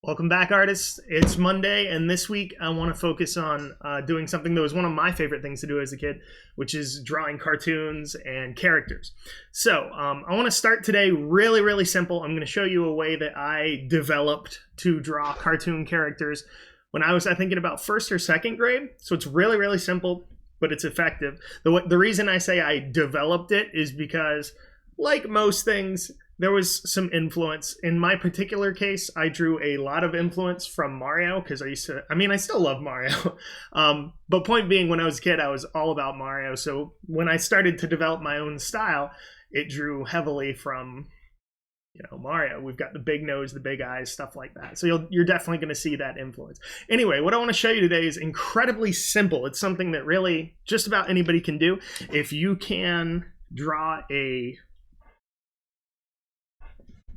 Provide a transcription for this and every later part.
Welcome back, artists. It's Monday, and this week I want to focus on doing something that was one of my favorite things to do as a kid, which is drawing cartoons and characters. So I want to start today really simple. I'm going to show you a way that I developed to draw cartoon characters when I was, I think, in about first or second grade. So it's really simple, but it's effective. The reason I say I developed it is because, like most things, there was some influence. In my particular case, I drew a lot of influence from Mario because I still love Mario. But point being, when I was a kid, I was all about Mario. So when I started to develop my own style, it drew heavily from, Mario. We've got the big nose, the big eyes, stuff like that. So you're definitely going to see that influence. Anyway, what I want to show you today is incredibly simple. It's something that really just about anybody can do. If you can draw a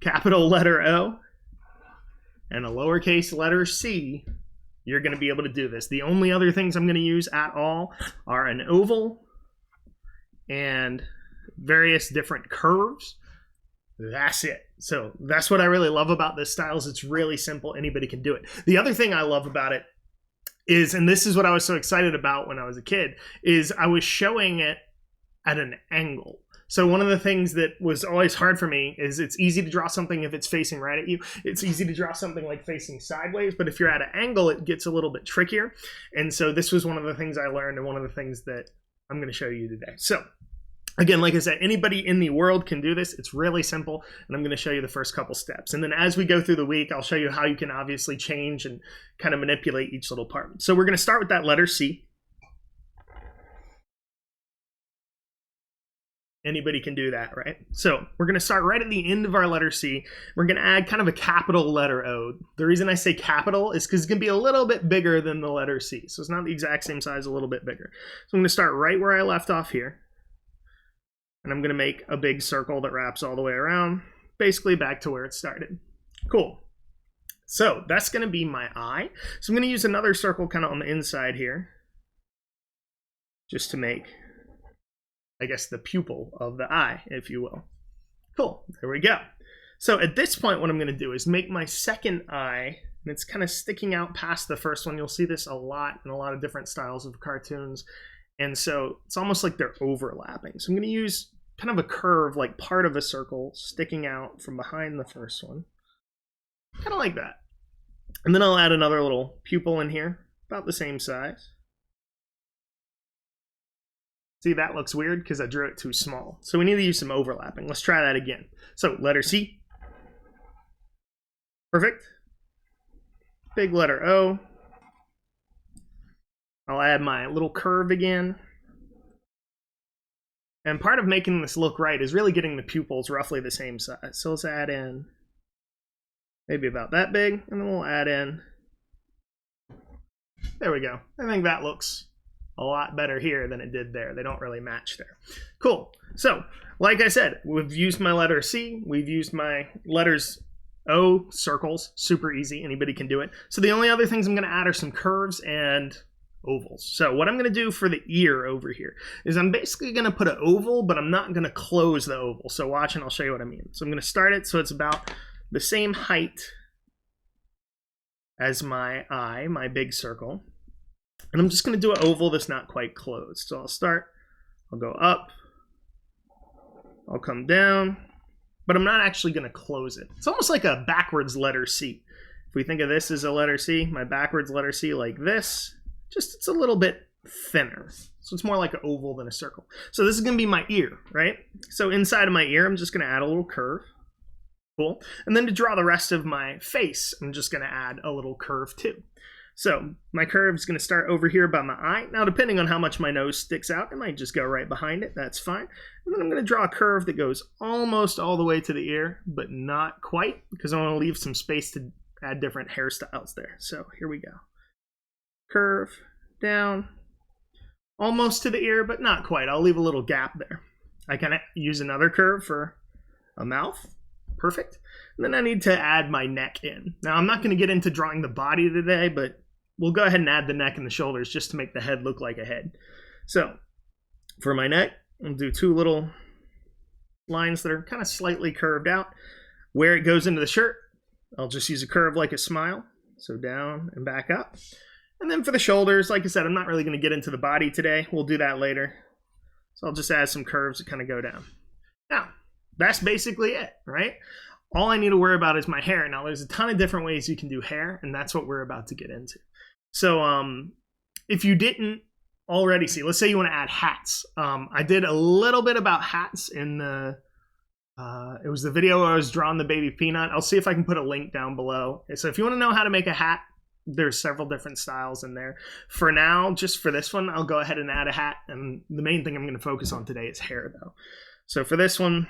capital letter O and a lowercase letter C, you're going to be able to do this. The only other things I'm going to use at all are an oval and various different curves. That's it. So that's what I really love about this style, is it's really simple. Anybody can do it. The other thing I love about it is, and this is what I was so excited about when I was a kid, is I was showing it at an angle. So one of the things that was always hard for me is it's easy to draw something if it's facing right at you. It's easy to draw something like facing sideways, but if you're at an angle, it gets a little bit trickier. And so this was one of the things I learned, and one of the things that I'm going to show you today. So again, like I said, anybody in the world can do this. It's really simple, and I'm going to show you the first couple steps. And then as we go through the week, I'll show you how you can obviously change and kind of manipulate each little part. So we're going to start with that letter C. Anybody can do that, right? So we're going to start right at the end of our letter C. We're going to add kind of a capital letter O. The reason I say capital is because it's going to be a little bit bigger than the letter C. So it's not the exact same size, a little bit bigger. So I'm going to start right where I left off here. And I'm going to make a big circle that wraps all the way around, basically back to where it started. Cool. So that's going to be my eye. So I'm going to use another circle kind of on the inside here, just to make, I guess, the pupil of the eye, if you will. Cool, there we go. So at this point, what I'm going to do is make my second eye, and it's kind of sticking out past the first one. You'll see this a lot in a lot of different styles of cartoons. And so it's almost like they're overlapping. So I'm going to use kind of a curve, like part of a circle sticking out from behind the first one. Kind of like that. And then I'll add another little pupil in here, about the same size. See, that looks weird because I drew it too small. So we need to use some overlapping. Let's try that again. So letter C. Perfect. Big letter O. I'll add my little curve again. And part of making this look right is really getting the pupils roughly the same size. So let's add in maybe about that big, and then we'll add in, there we go. I think that looks a lot better here than it did there. They don't really match there. Cool. So, like I said, we've used my letter C. We've used my letters O, circles. Super easy. Anybody can do it. So the only other things I'm going to add are some curves and ovals. So what I'm going to do for the ear over here is I'm basically going to put an oval, but I'm not going to close the oval. So watch and I'll show you what I mean. So I'm going to start it so it's about the same height as my eye, my big circle. And I'm just going to do an oval that's not quite closed. So I'll start, I'll go up, I'll come down, but I'm not actually going to close it. It's almost like a backwards letter C. If we think of this as a letter C, my backwards letter C like this, just it's a little bit thinner. So it's more like an oval than a circle. So this is going to be my ear, right? So inside of my ear, I'm just going to add a little curve. Cool. And then to draw the rest of my face, I'm just going to add a little curve too. So my curve is going to start over here by my eye. Now, depending on how much my nose sticks out, it might just go right behind it. That's fine. And then I'm going to draw a curve that goes almost all the way to the ear, but not quite, because I want to leave some space to add different hairstyles there. So here we go. Curve down, almost to the ear, but not quite. I'll leave a little gap there. I can use another curve for a mouth. Perfect. And then I need to add my neck in. Now, I'm not going to get into drawing the body today, but we'll go ahead and add the neck and the shoulders just to make the head look like a head. So for my neck, I'll do two little lines that are kind of slightly curved out. Where it goes into the shirt, I'll just use a curve like a smile. So down and back up. And then for the shoulders, like I said, I'm not really going to get into the body today. We'll do that later. So I'll just add some curves that kind of go down. Now, that's basically it, right? All I need to worry about is my hair. Now, there's a ton of different ways you can do hair, and that's what we're about to get into. So if you didn't already see, let's say you want to add hats. I did a little bit about hats in the it was the video where I was drawing the baby peanut. I'll see if I can put a link down below. So if you want to know how to make a hat, there's several different styles in there. For now, just for this one, I'll go ahead and add a hat. And the main thing I'm going to focus on today is hair, though. So for this one,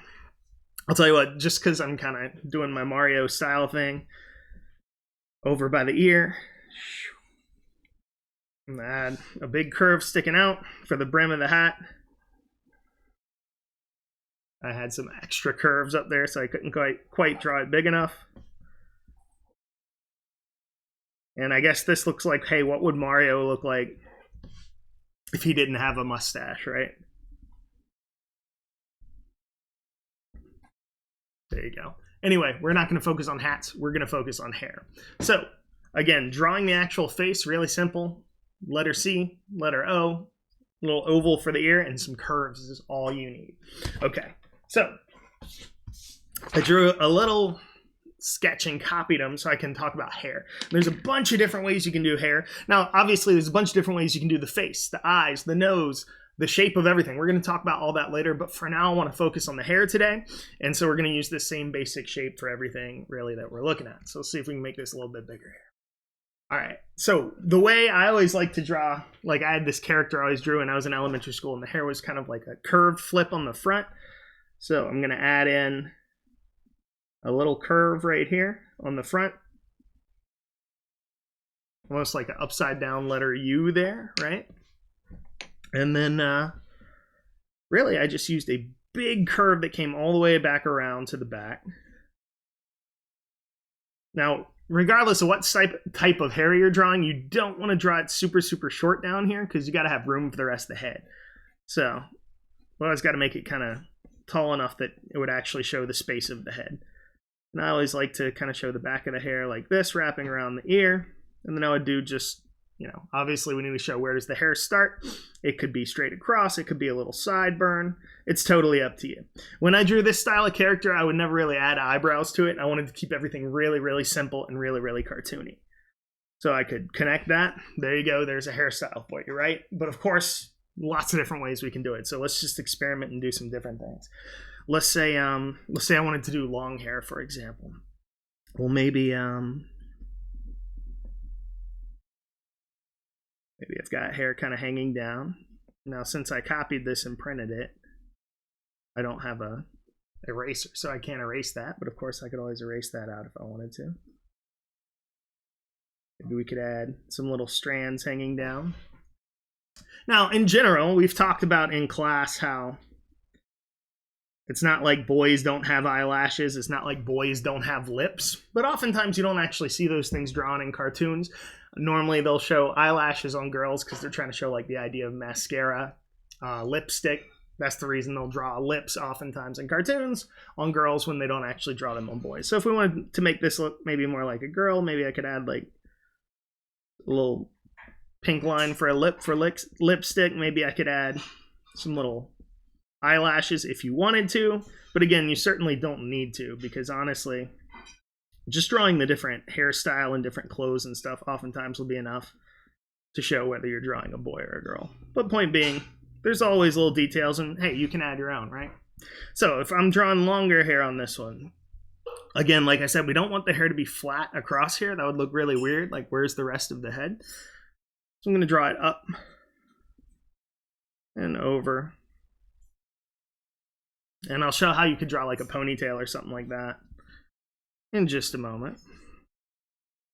I'll tell you what, just because I'm kind of doing my Mario style thing, over by the ear, and add a big curve sticking out for the brim of the hat. I had some extra curves up there, so I couldn't quite draw it big enough. And I guess this looks like, hey, what would Mario look like if he didn't have a mustache, right? There you go. Anyway, we're not going to focus on hats. We're going to focus on hair. So, again, drawing the actual face, really simple. Letter C, letter O, little oval for the ear, and some curves is all you need. Okay. So, I drew a little sketch and copied them so I can talk about hair. There's a bunch of different ways you can do hair. Now, obviously, there's a bunch of different ways you can do the face, the eyes, the nose, the shape of everything. We're going to talk about all that later, but for now, I want to focus on the hair today. And so we're going to use the same basic shape for everything, really, that we're looking at. So let's see if we can make this a little bit bigger here. All right, so the way I always like to draw, like I had this character I always drew when I was in elementary school, and the hair was kind of like a curved flip on the front. So I'm going to add in a little curve right here on the front. Almost like an upside down letter U there, right? And then really I just used a big curve that came all the way back around to the back. Now, regardless of what type of hair you're drawing, you don't want to draw it super, super short down here because you got to have room for the rest of the head. So we always got to make it kind of tall enough that it would actually show the space of the head. And I always like to kind of show the back of the hair like this, wrapping around the ear. And then I would do just, obviously we need to show where does the hair start. It could be straight across. It could be a little sideburn. It's totally up to you. When I drew this style of character, I would never really add eyebrows to it. I wanted to keep everything really, really simple and really, really cartoony. So I could connect that. There you go. There's a hairstyle for you, right? But of course, lots of different ways we can do it. So let's just experiment and do some different things. Let's say I wanted to do long hair, for example. Well, maybe I've got hair kind of hanging down. Now, since I copied this and printed it, I don't have a eraser, so I can't erase that. But of course, I could always erase that out if I wanted to. Maybe we could add some little strands hanging down. Now, in general, we've talked about in class how it's not like boys don't have eyelashes. It's not like boys don't have lips. But oftentimes you don't actually see those things drawn in cartoons. Normally they'll show eyelashes on girls because they're trying to show like the idea of mascara, lipstick. That's the reason they'll draw lips oftentimes in cartoons on girls when they don't actually draw them on boys. So if we wanted to make this look maybe more like a girl, maybe I could add like a little pink line for a lip for lipstick. Maybe I could add some little eyelashes if you wanted to, but again, you certainly don't need to, because honestly, just drawing the different hairstyle and different clothes and stuff oftentimes will be enough to show whether you're drawing a boy or a girl. But point being, there's always little details, and hey, you can add your own, right? So if I'm drawing longer hair on this one, again, like I said, we don't want the hair to be flat across here. That would look really weird. Like, where's the rest of the head? So I'm going to draw it up and over. And I'll show how you could draw like a ponytail or something like that in just a moment.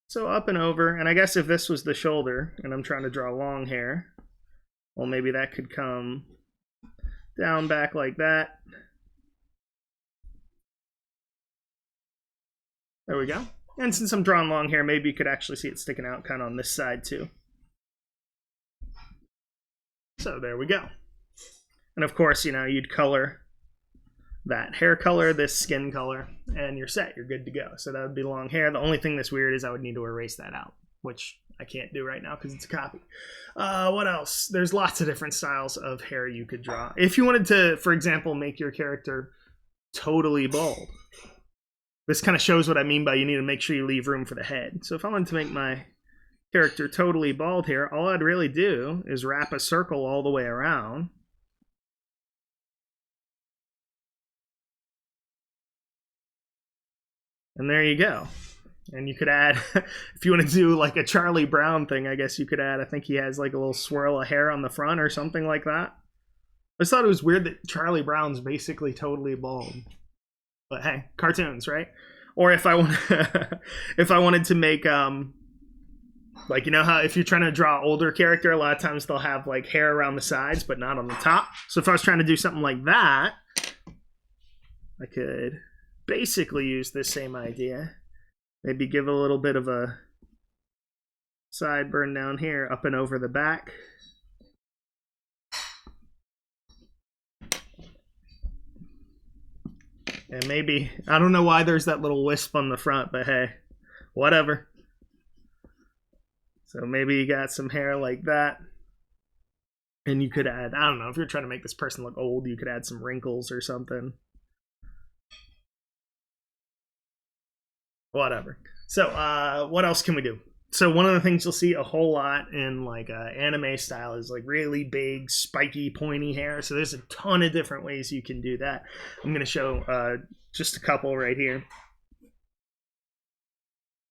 So up and over, and I guess if this was the shoulder and I'm trying to draw long hair, well, maybe that could come down back like that. There we go. And since I'm drawing long hair, maybe you could actually see it sticking out kind of on this side too. So there we go. And of course, you'd color that hair color, this skin color, and you're set. You're good to go. So that would be long hair. The only thing that's weird is I would need to erase that out, which I can't do right now because it's a copy. What else? There's lots of different styles of hair you could draw. If you wanted to, for example, make your character totally bald, this kind of shows what I mean by you need to make sure you leave room for the head. So if I wanted to make my character totally bald here, all I'd really do is wrap a circle all the way around. And there you go. And you could add, if you want to do like a Charlie Brown thing, I guess you could add, I think he has like a little swirl of hair on the front or something like that. I just thought it was weird that Charlie Brown's basically totally bald. But hey, cartoons, right? Or if I want, if I wanted to make, like, you know how if you're trying to draw an older character, a lot of times they'll have like hair around the sides, but not on the top. So if I was trying to do something like that, I could basically use this same idea. Maybe give a little bit of a sideburn down here, up and over the back. And maybe, I don't know why there's that little wisp on the front, but hey, whatever. So maybe you got some hair like that. And you could add, I don't know, if you're trying to make this person look old, you could add some wrinkles or something. Whatever. So what else can we do? So one of the things you'll see a whole lot in like anime style is like really big, spiky, pointy hair. So there's a ton of different ways you can do that. I'm going to show just a couple right here.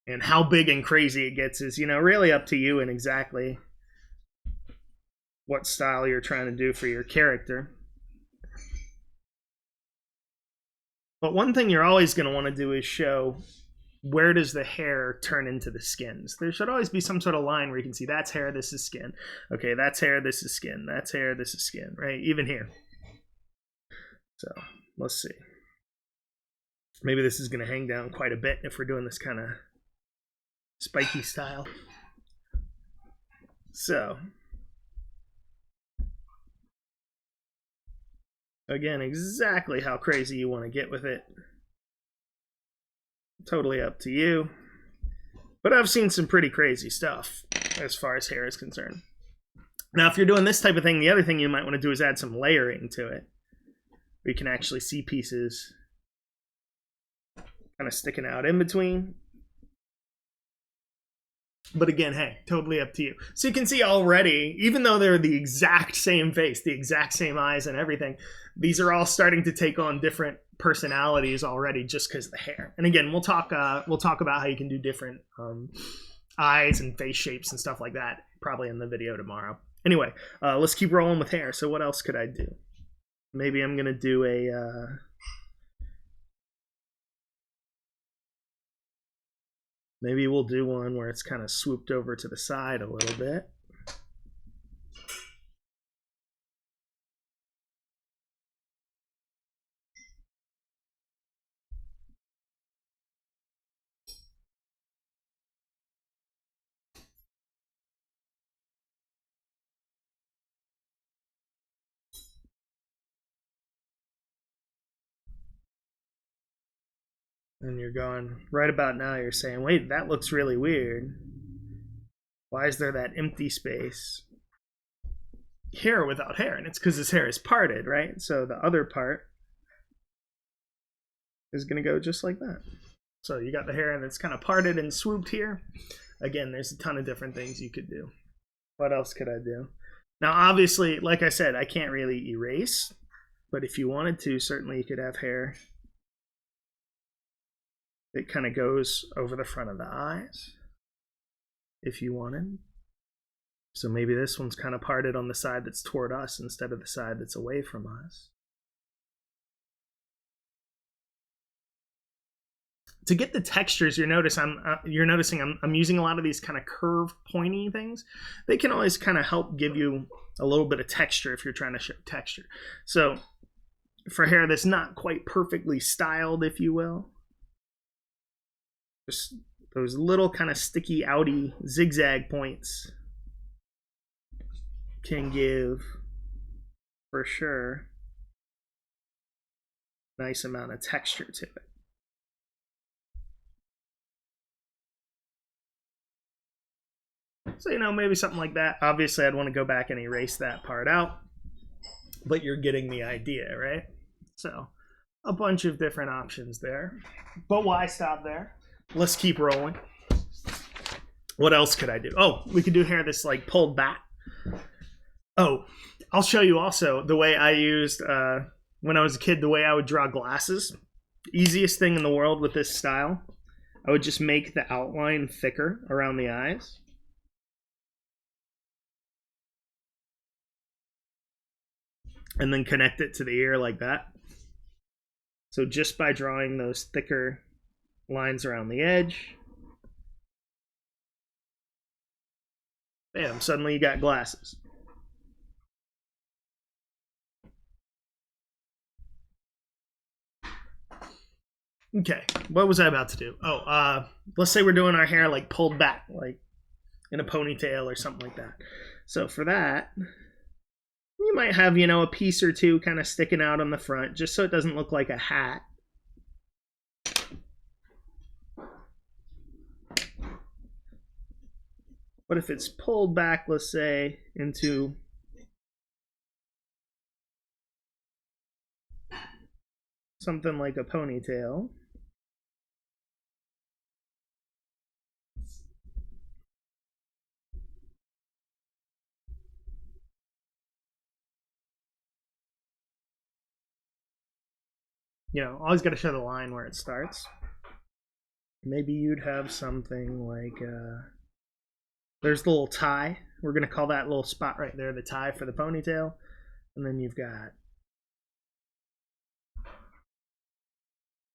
And how big and crazy it gets is, you know, really up to you and exactly what style you're trying to do for your character. But one thing you're always going to want to do is show, where does the hair turn into the skins? There should always be some sort of line where you can see that's hair, this is skin. Okay, that's hair, this is skin. That's hair, this is skin, right? Even here. So let's see. Maybe this is going to hang down quite a bit if we're doing this kind of spiky style. So again, exactly how crazy you want to get with it. Totally up to you. But I've seen some pretty crazy stuff as far as hair is concerned. Now, if you're doing this type of thing, the other thing you might want to do is add some layering to it. We can actually see pieces kind of sticking out in between. But again, hey, totally up to you. So you can see already, even though they're the exact same face, the exact same eyes and everything, these are all starting to take on different personalities already just because of the hair. And again, we'll talk about how you can do different eyes and face shapes and stuff like that probably in the video tomorrow. Anyway, let's keep rolling with hair. So what else could I do? Maybe I'm gonna do a maybe we'll do one where it's kind of swooped over to the side a little bit. And you're going, right about now, you're saying, wait, that looks really weird. Why is there that empty space here without hair? And it's because his hair is parted, right? So the other part is going to go just like that. So you got the hair and it's kind of parted and swooped here. Again, there's a ton of different things you could do. What else could I do? Now, obviously, like I said, I can't really erase. But if you wanted to, certainly you could have hair that kind of goes over the front of the eyes if you wanted. So maybe this one's kind of parted on the side that's toward us instead of the side that's away from us. To get the textures, you're noticing I'm using a lot of these kind of curved, pointy things. They can always kind of help give you a little bit of texture if you're trying to show texture. So for hair that's not quite perfectly styled, if you will, just those little kind of sticky outy zigzag points can give for sure nice amount of texture to it. So, you know, maybe something like that. Obviously, I'd want to go back and erase that part out, but you're getting the idea, right? So, a bunch of different options there. But why stop there? Let's keep rolling. What else could I do? Oh, we could do hair that's like pulled back. Oh, I'll show you also the way I used, when I was a kid, the way I would draw glasses. Easiest thing in the world with this style. I would just make the outline thicker around the eyes. And then connect it to the ear like that. So just by drawing those thicker lines around the edge, bam, suddenly you got glasses. Okay, what was I about to do? Oh, let's say we're doing our hair like pulled back, like in a ponytail or something like that. So for that, you might have, you know, a piece or two kind of sticking out on the front, just so it doesn't look like a hat. But if it's pulled back, let's say, into something like a ponytail, you know, always got to show the line where it starts. Maybe you'd have something like, there's the little tie. We're going to call that little spot right there the tie for the ponytail. And then you've got,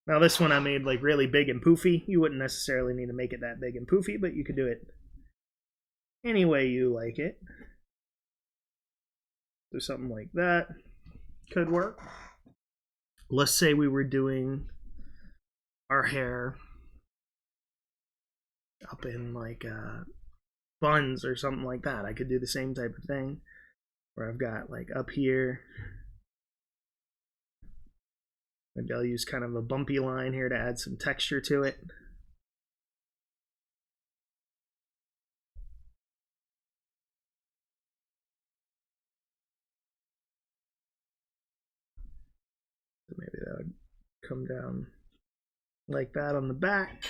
now this one I made like really big and poofy. You wouldn't necessarily need to make it that big and poofy, but you could do it any way you like it. So something like that could work. Let's say we were doing our hair up in like buns or something like that. I could do the same type of thing where I've got like up here. Maybe I'll use kind of a bumpy line here to add some texture to it. So maybe that would come down like that on the back.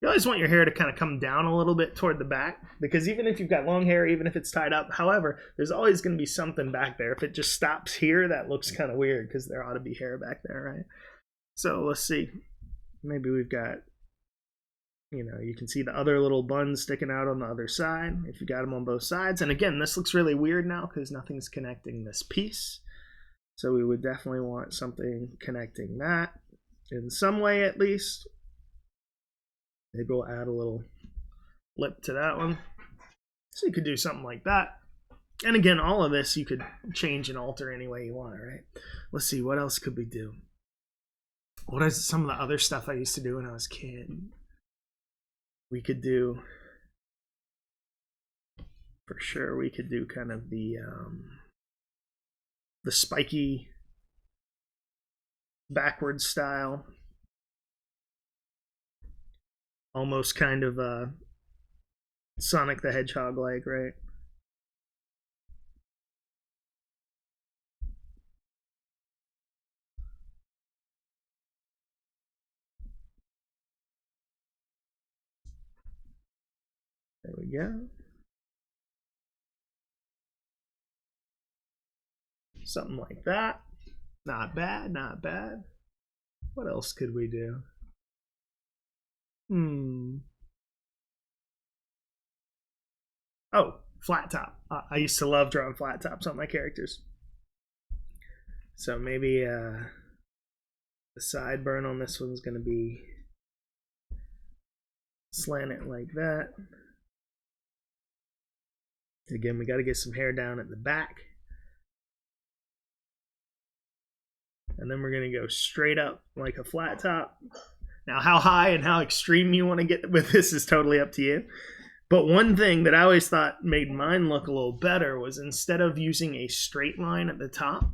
You always want your hair to kind of come down a little bit toward the back, because even if you've got long hair, even if it's tied up, however, there's always going to be something back there. If it just stops here, that looks kind of weird because there ought to be hair back there, right? So let's see. Maybe we've got, you know, you can see the other little buns sticking out on the other side if you got them on both sides. And again, this looks really weird now because nothing's connecting this piece. So we would definitely want something connecting that in some way at least. Maybe we'll add a little lip to that one. So you could do something like that. And again, all of this you could change and alter any way you want, right? Let's see, what else could we do? What is some of the other stuff I used to do when I was a kid? We could do, for sure, we could do kind of the spiky backward style. Almost kind of Sonic the Hedgehog like, right? There we go. Something like that. Not bad, not bad. What else could we do? Oh, flat top. I used to love drawing flat tops on my characters. So maybe the sideburn on this one's going to be slanted like that. Again, we got to get some hair down at the back. And then we're going to go straight up like a flat top. Now, how high and how extreme you want to get with this is totally up to you. But one thing that I always thought made mine look a little better was instead of using a straight line at the top,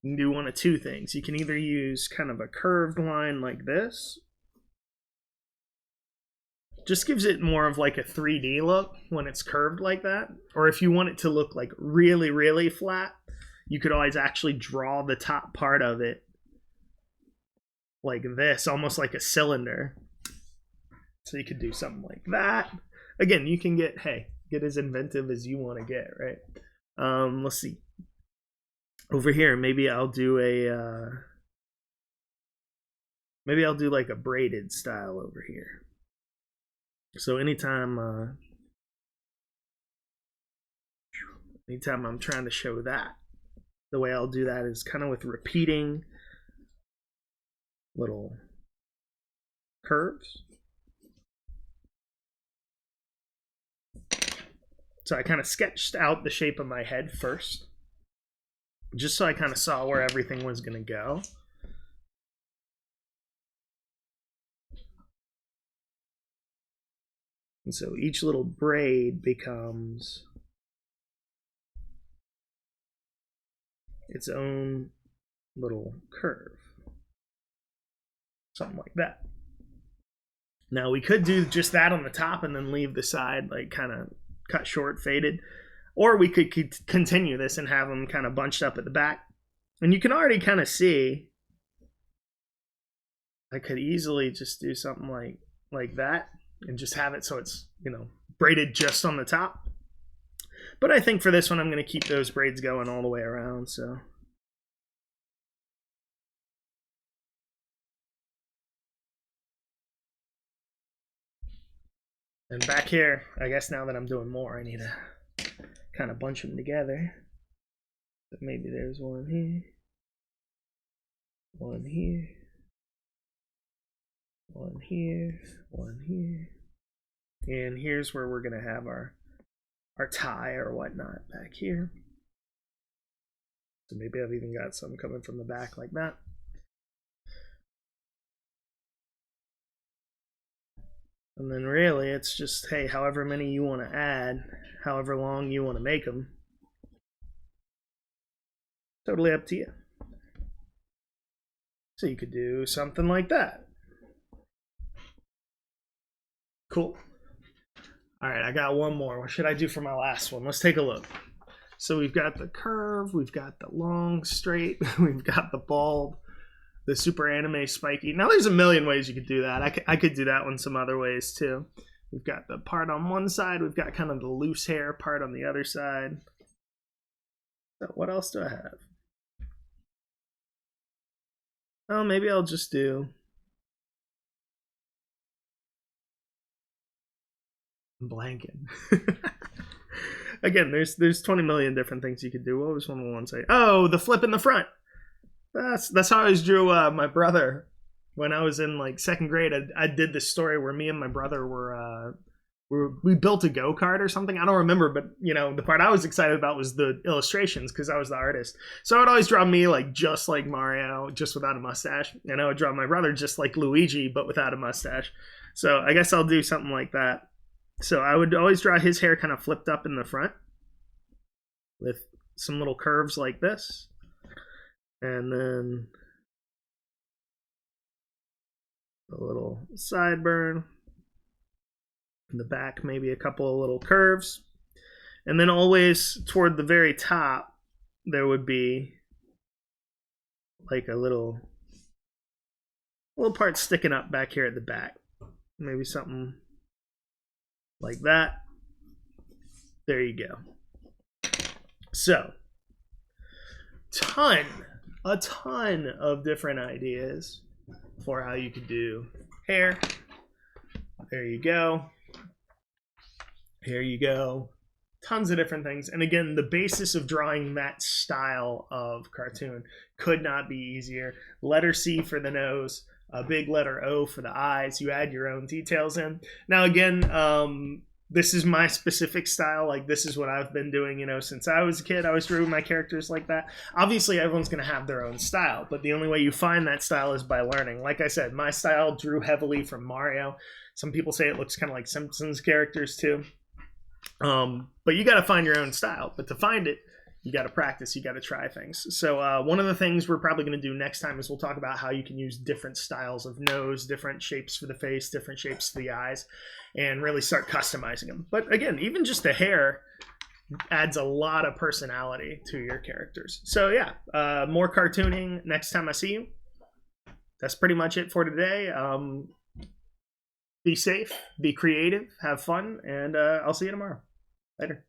You can do one of two things. You can either use kind of a curved line like this. Just gives it more of like a 3D look when it's curved like that. Or if you want it to look like really, really flat, you could always actually draw the top part of it like this, almost like a cylinder. So you could do something like that. Again, you can get as inventive as you want to get, right? Let's see. Over here, maybe I'll do like a braided style over here. So anytime I'm trying to show that, the way I'll do that is kind of with repeating little curves. So I kind of sketched out the shape of my head first, just so I kind of saw where everything was going to go. And so each little braid becomes its own little curve. Something like that. Now we could do just that on the top and then leave the side like kind of cut short, faded. Or we could continue this and have them kind of bunched up at the back. And you can already kind of see I could easily just do something like that and just have it so it's, braided just on the top. But I think for this one, I'm going to keep those braids going all the way around, so. And back here, I guess now that I'm doing more, I need to kind of bunch them together. But maybe there's one here, one here, one here, one here. And here's where we're going to have our tie or whatnot back here. So maybe I've even got some coming from the back like that. And then really it's just, hey, however many you want to add, however long you want to make them. Totally up to you. So you could do something like that. Cool. All right, I got one more. What should I do for my last one? Let's take a look. So we've got the curve, we've got the long straight, we've got the bald, the super anime spiky. Now there's a million ways you could do that. I could do that one some other ways too. We've got the part on one side, we've got kind of the loose hair part on the other side. So what else do I have? Oh, maybe I'll just do blanking. Again, there's 20 million different things you could do. What was one of the ones I? Oh, the flip in the front. That's how I always drew my brother when I was in like second grade. I did this story where me and my brother we built a go-kart or something. I don't remember, but the part I was excited about was the illustrations because I was the artist. So I would always draw me like just like Mario, just without a mustache, and I would draw my brother just like Luigi, but without a mustache. So I guess I'll do something like that. So I would always draw his hair kind of flipped up in the front with some little curves like this. And then a little sideburn. In the back, maybe a couple of little curves. And then always toward the very top, there would be like a little part sticking up back here at the back. Maybe something like that. There you go. So, a ton of different ideas for how you could do hair. There you go. Here you go. Tons of different things. And again, the basis of drawing that style of cartoon could not be easier. Letter C for the nose, a big letter O for the eyes. You add your own details in. Now again, this is my specific style. Like this is what I've been doing, since I was a kid. I always drew my characters like that. Obviously, everyone's going to have their own style, but the only way you find that style is by learning. Like I said, my style drew heavily from Mario. Some people say it looks kind of like Simpsons characters too. But you got to find your own style. But to find it, you got to practice, you got to try things. So one of the things we're probably going to do next time is we'll talk about how you can use different styles of nose, different shapes for the face, different shapes for the eyes, and really start customizing them. But again, even just the hair adds a lot of personality to your characters. So yeah, more cartooning next time I see you. That's pretty much it for today. Be safe, be creative, have fun, and I'll see you tomorrow. Later.